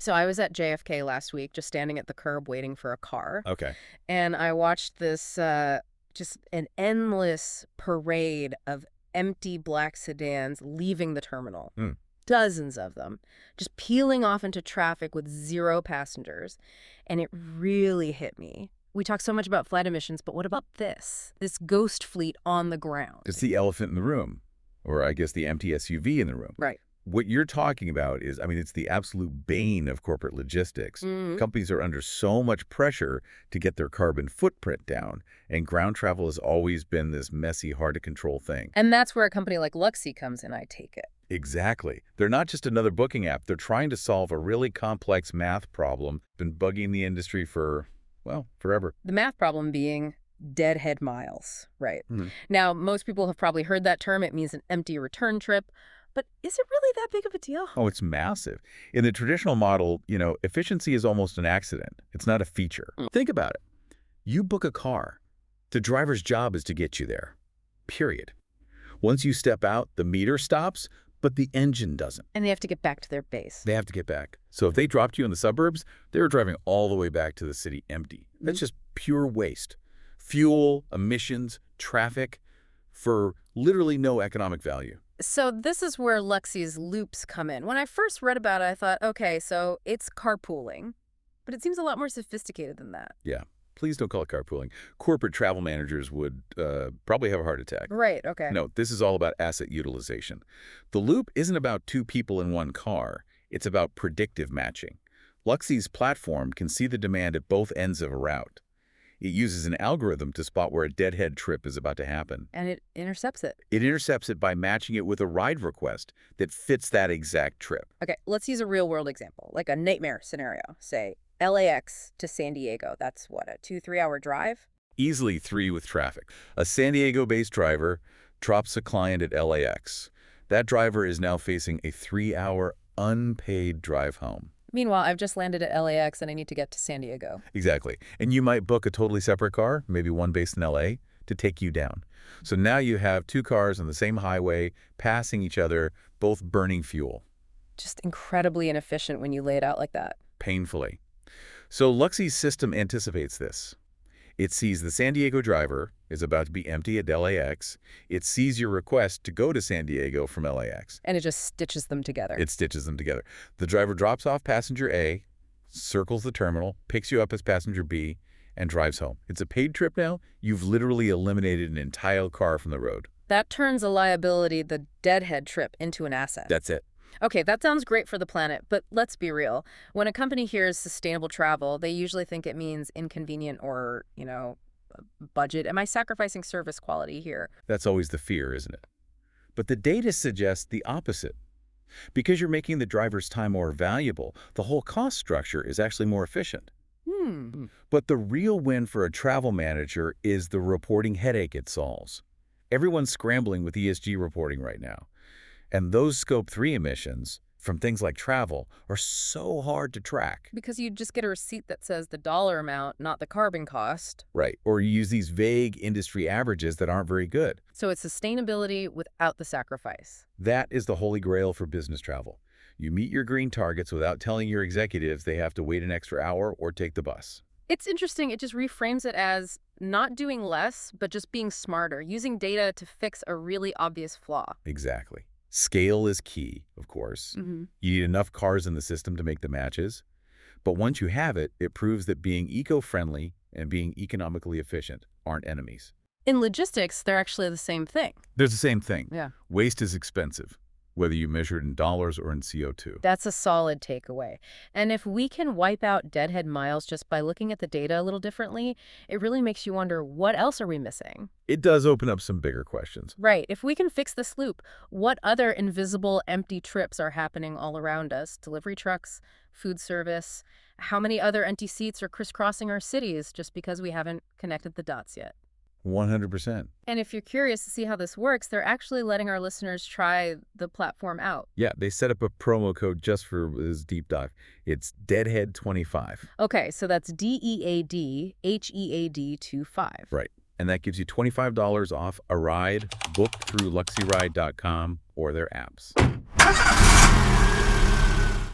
So I was at JFK last week, just standing at the curb waiting for a car. Okay. And I watched this, just an endless parade of empty black sedans leaving the terminal. Hmm. Dozens of them, just peeling off into traffic with zero passengers. And it really hit me. We talk so much about flight emissions, but what about this? This ghost fleet on the ground. It's the elephant in the room, or I guess the empty SUV in the room. Right. What you're talking about is, I mean, it's the absolute bane of corporate logistics. Companies are under so much pressure to get their carbon footprint down, and ground travel has always been this messy, hard-to-control thing. And that's where a company like LUXY comes in, I take it. Exactly. They're not just another booking app. They're trying to solve a really complex math problem. Been bugging the industry for, well, forever. The math problem being deadhead miles, right? Now, most people have probably heard that term. It means an empty return trip. But is it really that big of a deal? Oh, it's massive. In the traditional model, efficiency is almost an accident. It's not a feature. Think about it. You book a car. The driver's job is to get you there. Period. Once you step out, the meter stops, but the engine doesn't. And they have to get back to their base. They have to get back. So if they dropped you in the suburbs, they were driving all the way back to the city empty. That's just pure waste. Fuel, emissions, traffic, for literally no economic value. So this is where LUXY's loops come in. When I first read about it, I thought, okay, so it's carpooling. But it seems a lot more sophisticated than that. Yeah. Please don't call it carpooling. Corporate travel managers would probably have a heart attack. Right, okay. No, this is all about asset utilization. The loop isn't about two people in one car. It's about predictive matching. LUXY's platform can see the demand at both ends of a route. It uses an algorithm to spot where a deadhead trip is about to happen. And it intercepts it. It intercepts it by matching it with a ride request that fits that exact trip. Okay, let's use a real-world example, like a nightmare scenario. Say, LAX to San Diego. That's, what, a 2-3 hour drive? Easily 3 with traffic. A San Diego-based driver drops a client at LAX. That driver is now facing a 3-hour unpaid drive home. Meanwhile, I've just landed at LAX and I need to get to San Diego. Exactly. And you might book a totally separate car, maybe one based in LA, to take you down. So now you have 2 cars on the same highway, passing each other, both burning fuel. Just incredibly inefficient when you lay it out like that. Painfully. So LUXY's system anticipates this. It sees the San Diego driver is about to be empty at LAX. It sees your request to go to San Diego from LAX. And it just stitches them together. It stitches them together. The driver drops off passenger A, circles the terminal, picks you up as passenger B, and drives home. It's a paid trip now. You've literally eliminated an entire car from the road. That turns a liability, the deadhead trip, into an asset. That's it. Okay, that sounds great for the planet, but let's be real. When a company hears sustainable travel, they usually think it means inconvenient or, budget. Am I sacrificing service quality here? That's always the fear, isn't it? But the data suggests the opposite. Because you're making the driver's time more valuable, the whole cost structure is actually more efficient. But the real win for a travel manager is the reporting headache it solves. Everyone's scrambling with ESG reporting right now. And those Scope 3 emissions from things like travel are so hard to track. Because you just get a receipt that says the dollar amount, not the carbon cost. Right. Or you use these vague industry averages that aren't very good. So it's sustainability without the sacrifice. That is the holy grail for business travel. You meet your green targets without telling your executives they have to wait an extra hour or take the bus. It's interesting. It just reframes it as not doing less, but just being smarter, using data to fix a really obvious flaw. Exactly. Scale is key, of course. You need enough cars in the system to make the matches. But once you have it, it proves that being eco-friendly and being economically efficient aren't enemies. In logistics, they're actually the same thing. There's the same thing. Yeah. Waste is expensive, whether you measure it in dollars or in CO2. That's a solid takeaway. And if we can wipe out deadhead miles just by looking at the data a little differently, it really makes you wonder, what else are we missing? It does open up some bigger questions. Right. If we can fix this loop, what other invisible empty trips are happening all around us? Delivery trucks, food service. How many other empty seats are crisscrossing our cities just because we haven't connected the dots yet? 100%. And if you're curious to see how this works, they're actually letting our listeners try the platform out. Yeah, they set up a promo code just for this deep dive. It's deadhead25. Okay, so that's DEADHEAD 25. Right. And that gives you $25 off a ride booked through LuxyRide.com or their apps.